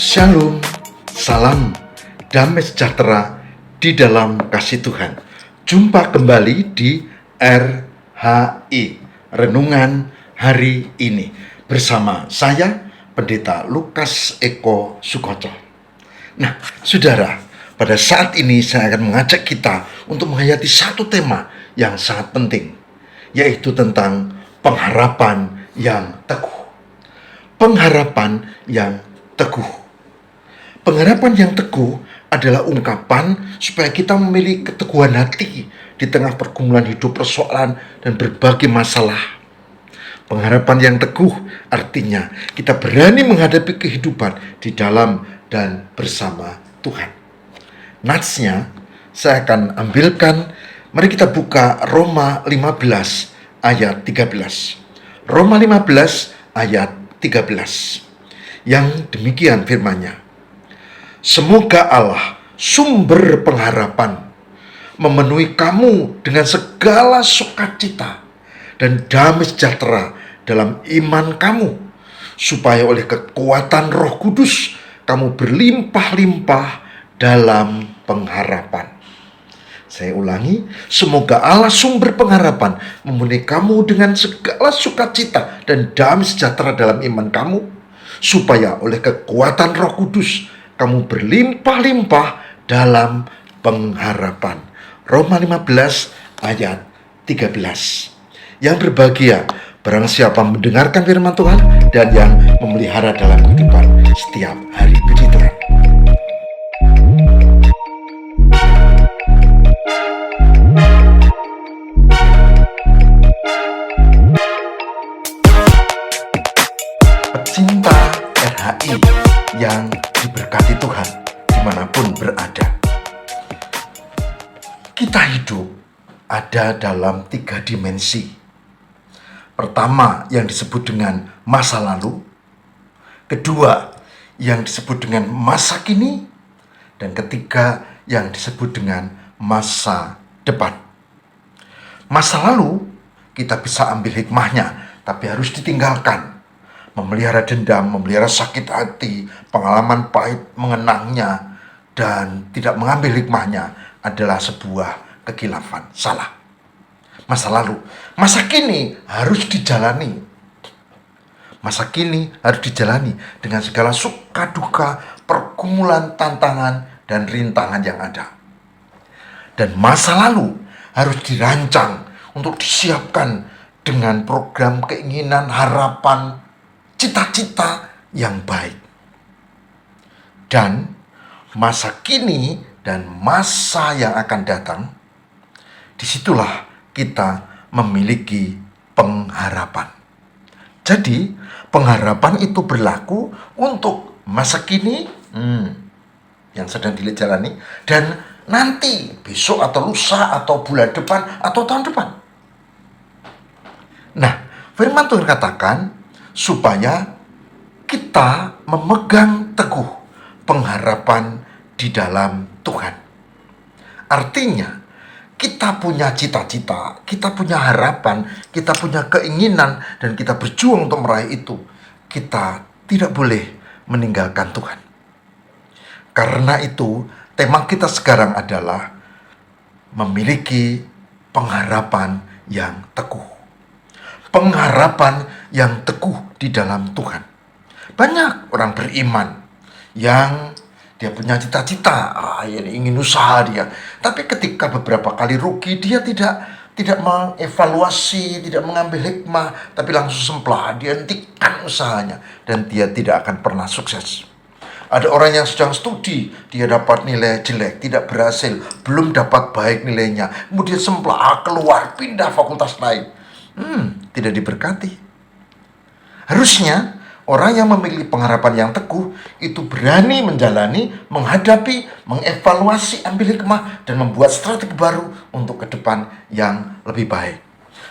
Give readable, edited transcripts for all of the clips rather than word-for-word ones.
Shalom, salam, damai sejahtera di dalam kasih Tuhan. Jumpa kembali di RHI, Renungan Hari Ini, bersama saya, Pendeta Lukas Eko Sukoco. Nah, saudara, pada saat ini saya akan mengajak kita untuk menghayati satu tema yang sangat penting, yaitu tentang pengharapan yang teguh. Pengharapan yang teguh. Pengharapan yang teguh adalah ungkapan supaya kita memiliki keteguhan hati di tengah pergumulan hidup, persoalan, dan berbagai masalah. Pengharapan yang teguh artinya kita berani menghadapi kehidupan di dalam dan bersama Tuhan. Natsnya saya akan ambilkan, mari kita buka Roma 15 ayat 13. Roma 15 ayat 13. Yang demikian firman-Nya. Semoga Allah, sumber pengharapan, memenuhi kamu dengan segala sukacita dan damai sejahtera dalam iman kamu, supaya oleh kekuatan Roh Kudus kamu berlimpah-limpah dalam pengharapan. Saya ulangi, semoga Allah sumber pengharapan memenuhi kamu dengan segala sukacita dan damai sejahtera dalam iman kamu, supaya oleh kekuatan Roh Kudus kamu berlimpah-limpah dalam pengharapan. Roma 15 ayat 13. Yang berbahagia barang siapa mendengarkan firman Tuhan dan yang memelihara dalam kehidupan setiap hari. Puji Tuhan. Pecinta RHI yang diberkati Tuhan dimanapun berada. Kita hidup ada dalam 3 dimensi. Pertama yang disebut dengan masa lalu, kedua yang disebut dengan masa kini, dan ketiga yang disebut dengan masa depan. Masa lalu kita bisa ambil hikmahnya, tapi harus ditinggalkan. Memelihara dendam, memelihara sakit hati, pengalaman pahit mengenangnya, dan tidak mengambil hikmahnya adalah sebuah kekilafan, salah. Masa lalu. Masa kini harus dijalani. Masa kini harus dijalani dengan segala suka duka, pergumulan, tantangan, dan rintangan yang ada. Dan masa lalu harus dirancang untuk disiapkan dengan program, keinginan, harapan, cita-cita yang baik. Dan masa kini dan masa yang akan datang, disitulah kita memiliki pengharapan. Jadi pengharapan itu berlaku untuk masa kini yang sedang dijalani, dan nanti besok atau lusa atau bulan depan atau tahun depan. Nah, firman Tuhan katakan supaya kita memegang teguh pengharapan di dalam Tuhan. Artinya, kita punya cita-cita, kita punya harapan, kita punya keinginan, dan kita berjuang untuk meraih itu. Kita tidak boleh meninggalkan Tuhan. Karena itu, tema kita sekarang adalah memiliki pengharapan yang teguh. Pengharapan yang teguh di dalam Tuhan. Banyak orang beriman yang dia punya cita-cita, ingin usaha dia, tapi ketika beberapa kali rugi, dia tidak mengevaluasi, tidak mengambil hikmah, tapi langsung semplah, dia hentikan usahanya, dan dia tidak akan pernah sukses. Ada orang yang sedang studi, dia dapat nilai jelek, tidak berhasil, belum dapat baik nilainya, kemudian semplah, keluar, pindah fakultas lain. Tidak diberkati. Harusnya orang yang memiliki pengharapan yang teguh itu berani menjalani, menghadapi, mengevaluasi, ambil hikmah, dan membuat strategi baru untuk ke depan yang lebih baik.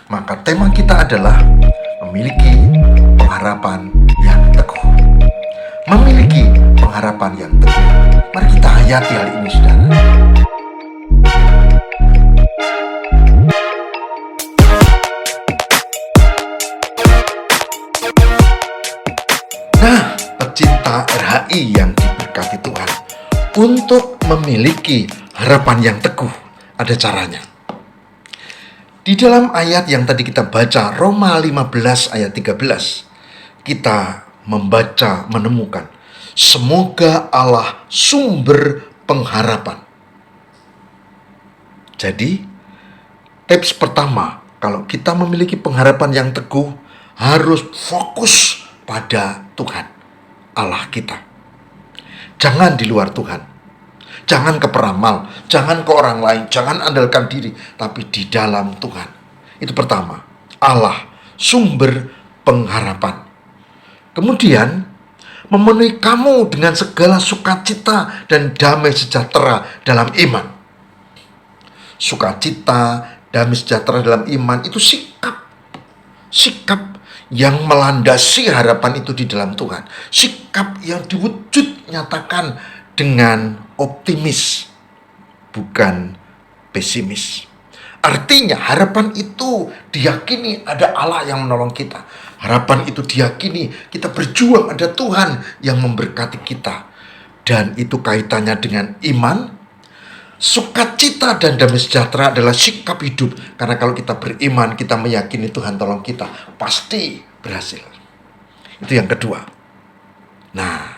Maka tema kita adalah memiliki pengharapan yang teguh. Memiliki pengharapan yang teguh. Mari kita hayati hal ini, saudara. Nah, pecinta pecinta RHI yang diberkati Tuhan, untuk memiliki harapan yang teguh, ada caranya. Di dalam ayat yang tadi kita baca, Roma 15 ayat 13, kita membaca, menemukan, semoga Allah sumber pengharapan. Jadi, tips pertama, kalau kita memiliki pengharapan yang teguh, harus fokus pada Tuhan, Allah kita. Jangan di luar Tuhan. Jangan ke peramal, jangan ke orang lain, jangan andalkan diri, tapi di dalam Tuhan. Itu pertama, Allah, sumber pengharapan. Kemudian, memenuhi kamu dengan segala sukacita dan damai sejahtera dalam iman. Sukacita, damai sejahtera dalam iman, itu sikap yang melandasi harapan itu di dalam Tuhan. Sikap yang diwujud nyatakan dengan optimis, bukan pesimis. Artinya harapan itu diyakini ada Allah yang menolong kita. Harapan itu diyakini kita berjuang ada Tuhan yang memberkati kita. Dan itu kaitannya dengan iman. Sukacita dan damai sejahtera adalah sikap hidup. Karena kalau kita beriman, kita meyakini Tuhan tolong kita, pasti berhasil. Itu yang kedua. Nah,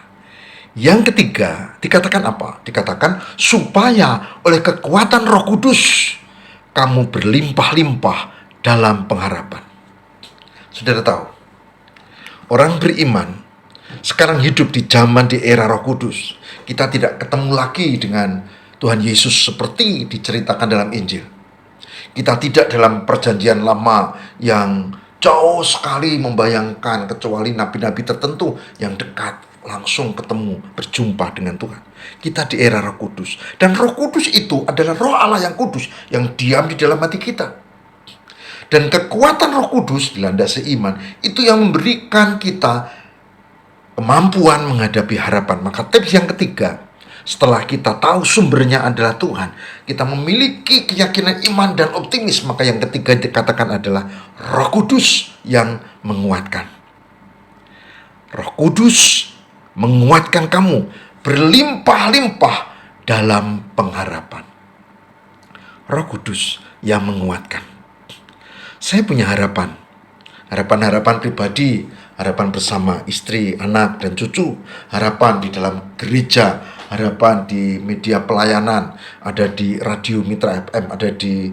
yang ketiga, dikatakan apa? Dikatakan supaya oleh kekuatan Roh Kudus kamu berlimpah-limpah dalam pengharapan. Saudara tahu, orang beriman sekarang hidup di zaman di era Roh Kudus. Kita tidak ketemu lagi dengan Tuhan Yesus seperti diceritakan dalam Injil. Kita tidak dalam perjanjian lama yang jauh sekali membayangkan, kecuali nabi-nabi tertentu yang dekat, langsung ketemu, berjumpa dengan Tuhan. Kita di era Roh Kudus. Dan Roh Kudus itu adalah Roh Allah yang kudus, yang diam di dalam hati kita. Dan kekuatan Roh Kudus dilandasi iman, itu yang memberikan kita kemampuan menghadapi harapan. Maka tips yang ketiga, setelah kita tahu sumbernya adalah Tuhan, kita memiliki keyakinan iman dan optimis, maka yang ketiga dikatakan adalah Roh Kudus yang menguatkan. Roh Kudus menguatkan kamu berlimpah-limpah dalam pengharapan. Roh Kudus yang menguatkan. Saya punya harapan. Harapan-harapan pribadi, harapan bersama istri, anak, dan cucu, harapan di dalam gereja, harapan di media pelayanan, ada di Radio Mitra FM, ada di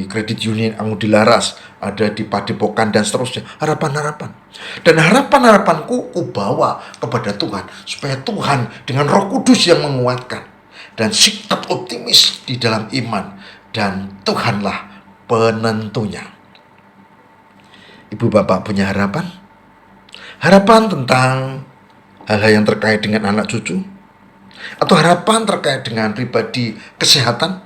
Kredit Union Angudi Laras, ada di Padepokan, dan seterusnya. Harapan-harapan. Dan harapan-harapanku kubawa kepada Tuhan, supaya Tuhan dengan Roh Kudus yang menguatkan, dan sikap optimis di dalam iman, dan Tuhanlah penentunya. Ibu bapak punya harapan? Harapan tentang hal-hal yang terkait dengan anak cucu? Atau harapan terkait dengan pribadi kesehatan?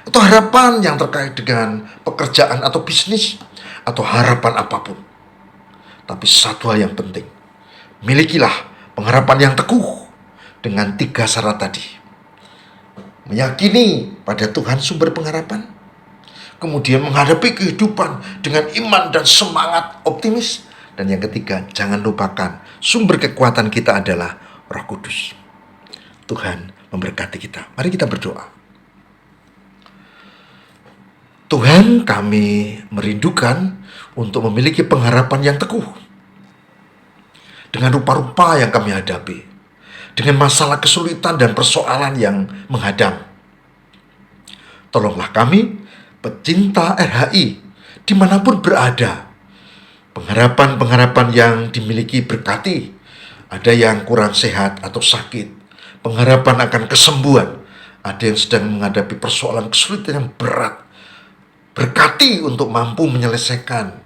Atau harapan yang terkait dengan pekerjaan atau bisnis? Atau harapan apapun? Tapi satu hal yang penting, milikilah pengharapan yang teguh dengan 3 syarat tadi. Meyakini pada Tuhan sumber pengharapan, kemudian menghadapi kehidupan dengan iman dan semangat optimis, dan yang ketiga, jangan lupakan sumber kekuatan kita adalah Roh Kudus. Tuhan memberkati kita. Mari kita berdoa. Tuhan, kami merindukan untuk memiliki pengharapan yang teguh dengan rupa-rupa yang kami hadapi, dengan masalah kesulitan dan persoalan yang menghadang. Tolonglah kami, pecinta RHI, dimanapun berada, pengharapan-pengharapan yang dimiliki berkati. Ada yang kurang sehat atau sakit, pengharapan akan kesembuhan. Ada yang sedang menghadapi persoalan kesulitan yang berat, berkati untuk mampu menyelesaikan,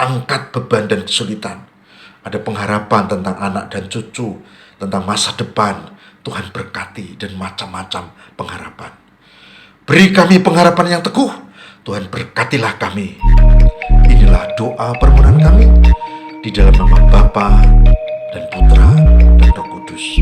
angkat beban dan kesulitan. Ada pengharapan tentang anak dan cucu, tentang masa depan. Tuhan berkati, dan macam-macam pengharapan. Beri kami pengharapan yang teguh. Tuhan berkatilah kami. Inilah doa permohonan kami di dalam nama Bapa dan Putra dan Roh Kudus.